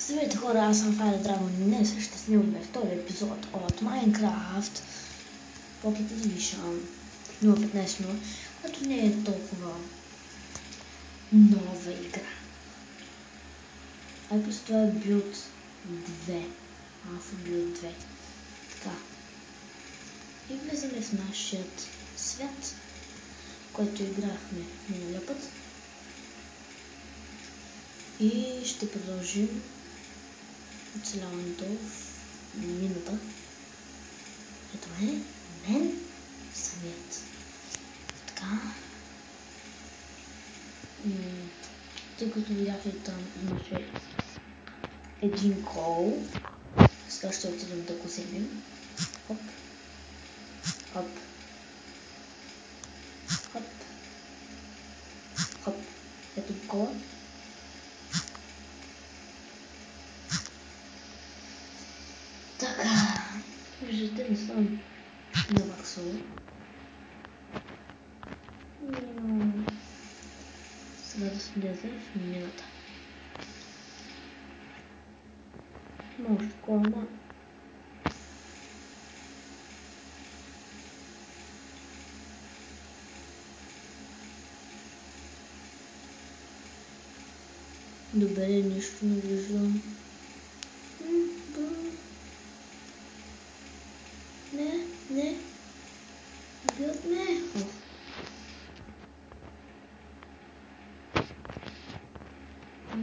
Здравейте хора, аз съм Fire Dragon. Днес ще снимаме втори епизод от Minecraft Pocket Edition 0.15.0, което не е толкова нова игра. А плюс това е Build 2. Alpha Build 2. Така. И влизаме в нашия свят, който играхме миналия път. И ще продължим оцеляването в минута. Ето е мен самият. Така. Тъй като видяхте там имаше един кол. Сега ще отидем да го вземем. Хоп. Хоп. Хоп. Хоп. Ето го кола. Така. Виждате, не съм наваксал. Сега да слезе в минута. Може такова, ама добре, нищо не виждам. Не. Бил не.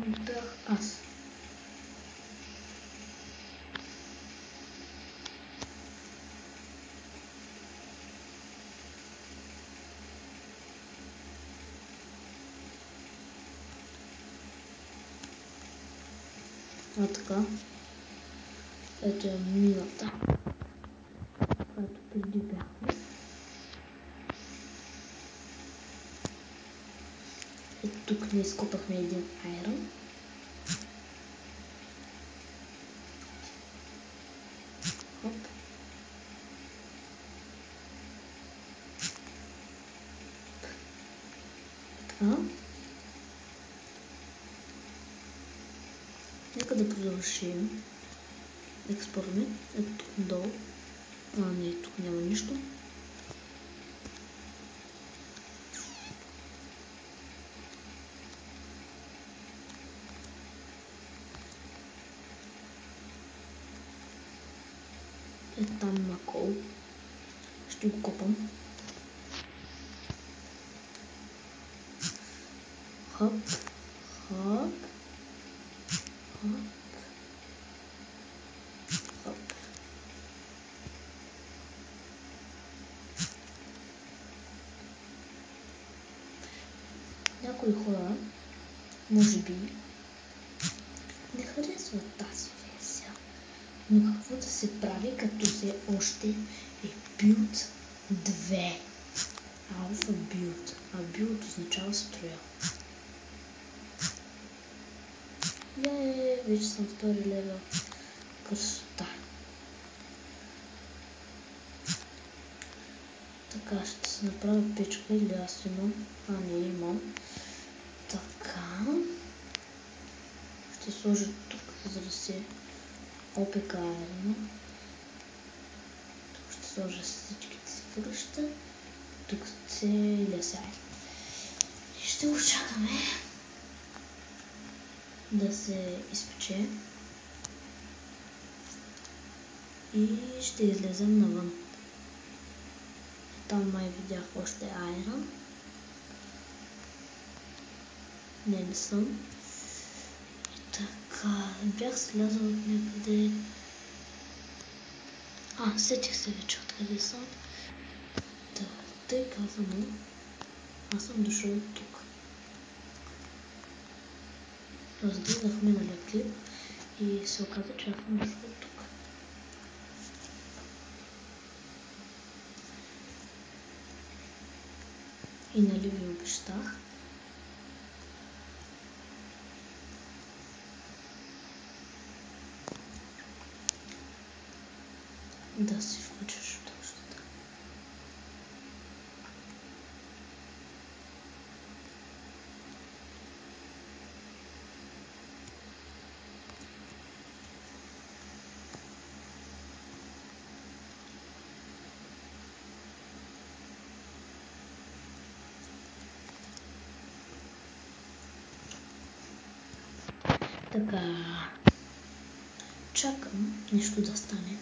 Бях аз. А така. Ето е мината, която преди бяхме. Ето тук не изкопахме един айрон. Хоп. Така. Нека да продължим. Експорме. Ето тук долу. Не, тук няма нищо. Ето там има кол. Ще го копам. Хоп. Хоп. Хоп. Хоп. Някои хора, може би, не харесват тази версия. Но какво да се прави, като се още е Build 2? Alpha Build. А Build означава строя. Вече съм втори левел. Красота. Така, ще се направя печка или аз имам. Не имам. Така. Ще сложа тук, за да се опека айрона. Тук ще сложа всичките си въглища. Тук целия сайт. И ще очакаме да се изпече. И ще излезем навън. Там май видях още айрон. Не съм. И така, бях слязал от някъде. Сетих се вече откъде съм. Тъй казано, аз съм дошъл от тук. Разгледах миналия клип и се оказа, че аз съм дошъл от тук. И нали ви обещах? Да си включиш точно така. Така. Чакам нещо да стане.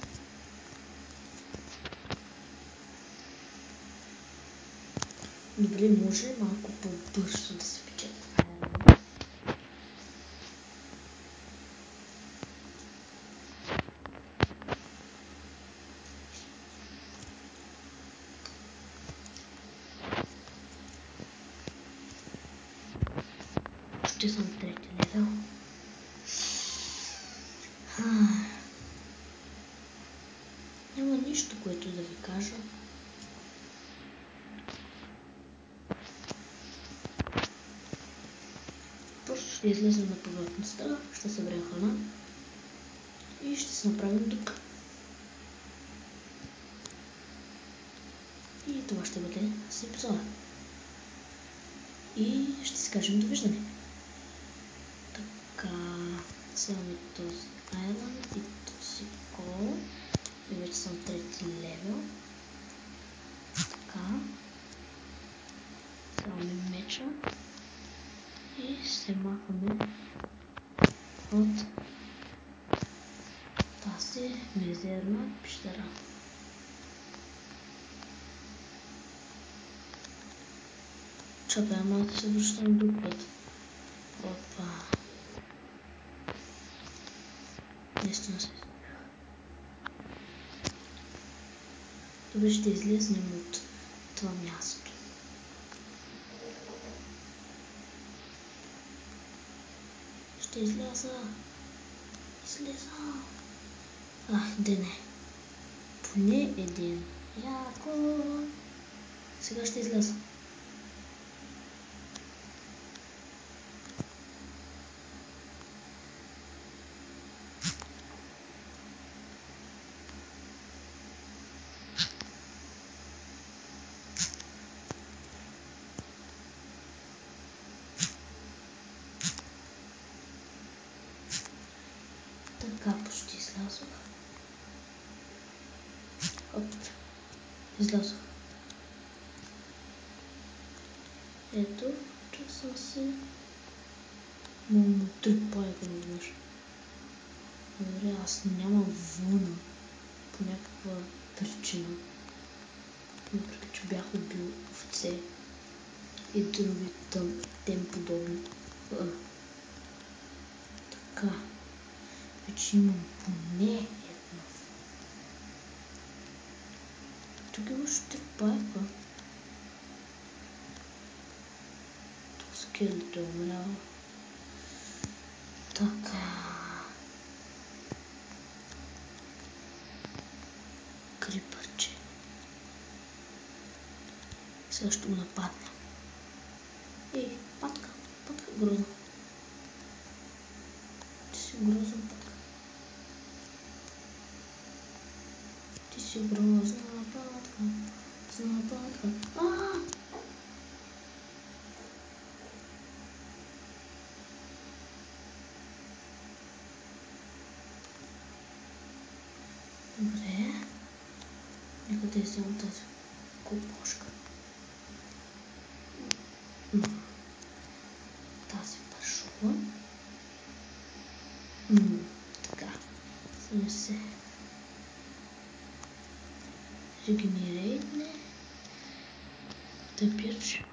Добре, може малко по-бързо да се печете. Ще съм трети левел. Няма нищо, което да ви кажа. Просто ще излезем на повърхността, ще съберем храна и ще си направим дук. И това ще бъде с епизода. И ще си кажем довиждане. Така, вземаме този айланд и този кол. И вече съм трети левел. Така. Вземаме меча. И се махаме от тази мизерна пещера. Чакай, ама да се връщам друг път. Опа. Наистина се изгубих. Добре, ще излезнем от това място. Ще изляза. Дене. Поне един. Яко. Сега ще изляза. Така, почти излязох. Хоп. Излязох. Ето, че съм си трипайка веднъж. Добре, аз нямам вълна по някаква причина. Въпреки, че бях убил овце и други тем подобни. Така. Вече имам поне едно. Тук имаш трипайка. Това скелет е умрял. Така. Крипърче. Сега ще го нападне. Ей, патка. Патка грозна. Ти си грозна патка. Ти си грозна патка. Грозна патка. Добре. Нека да изям тази кокошка. Тази пашова. Така. Сега се регенерирайне. Да пият живот.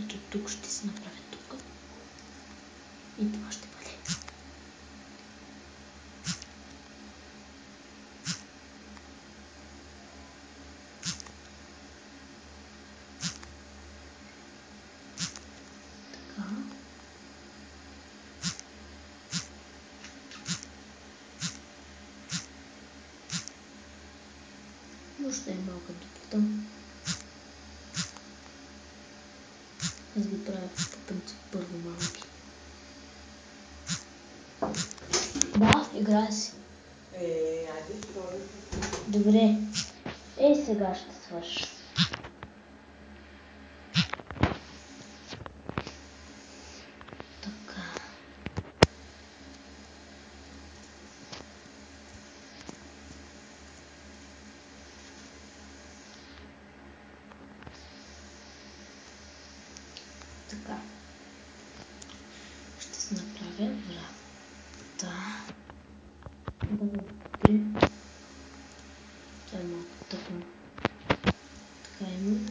Ето тук ще се направя тук. И това ще бъде. Така. Може да е малка дуплата. Аз ги правя по принцип първо малки. Да, играй си. Айде, Добре. Ей, сега ще свърша. Така.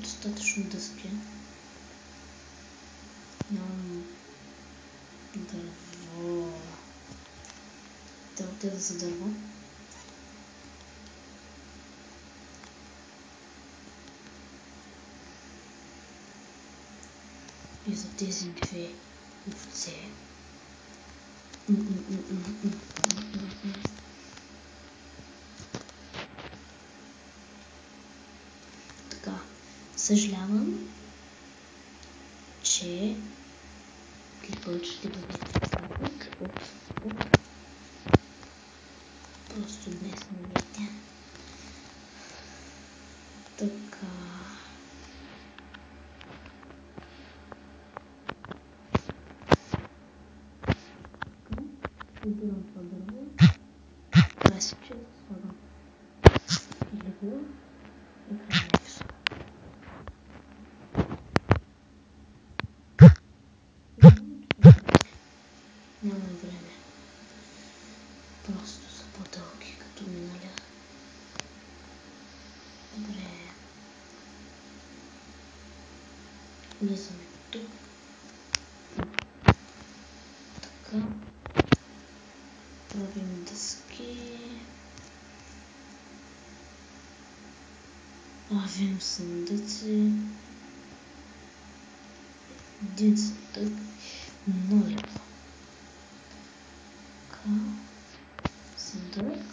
достатъчно дъски. Нямам дърво. Да отида за дърво. И за тези две овце. Така, съжалявам, че клипът ще бъде кратък. Просто днес не видя. Така. Убирам това дърво. Това си че слагам легло и хранеx. Нямам време. Просто са по-дълги като миналя. Добре. Влизаме тук. Така. Правим дъски. Правим съндъци. Един съндък. Много лесно. Така. Съндък.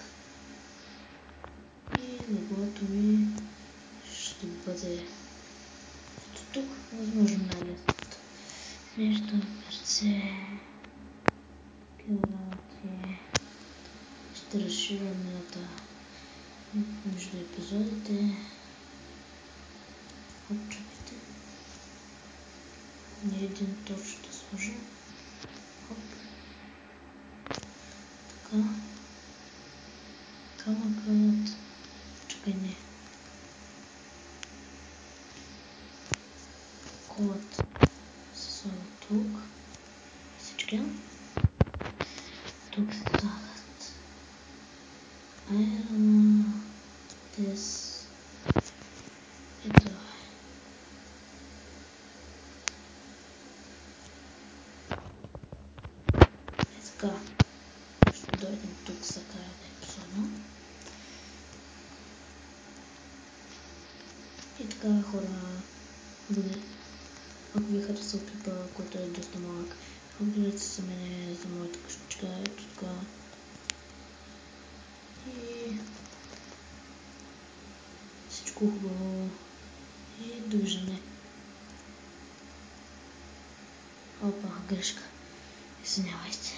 И леглото ми ще бъде тук. Възможно най-лесното. Между перце. Пирати. Ще разширя минута между епизодите. Хопчовете. Не един точ ще сложа. Хоп. Така. Камъкът. Чакай, не. Колът се слага тук. Всички. Тук се слагат айрона. Тез. Ето. Така. Ще дойдем тук за края на епизода. И така, хора, ако ви харесал клипа, който е доста малък, абонирайте се за мене, за моята къщичка, ето така. И всичко хубаво. И довиждане. Опа, грешка. Извинявайте.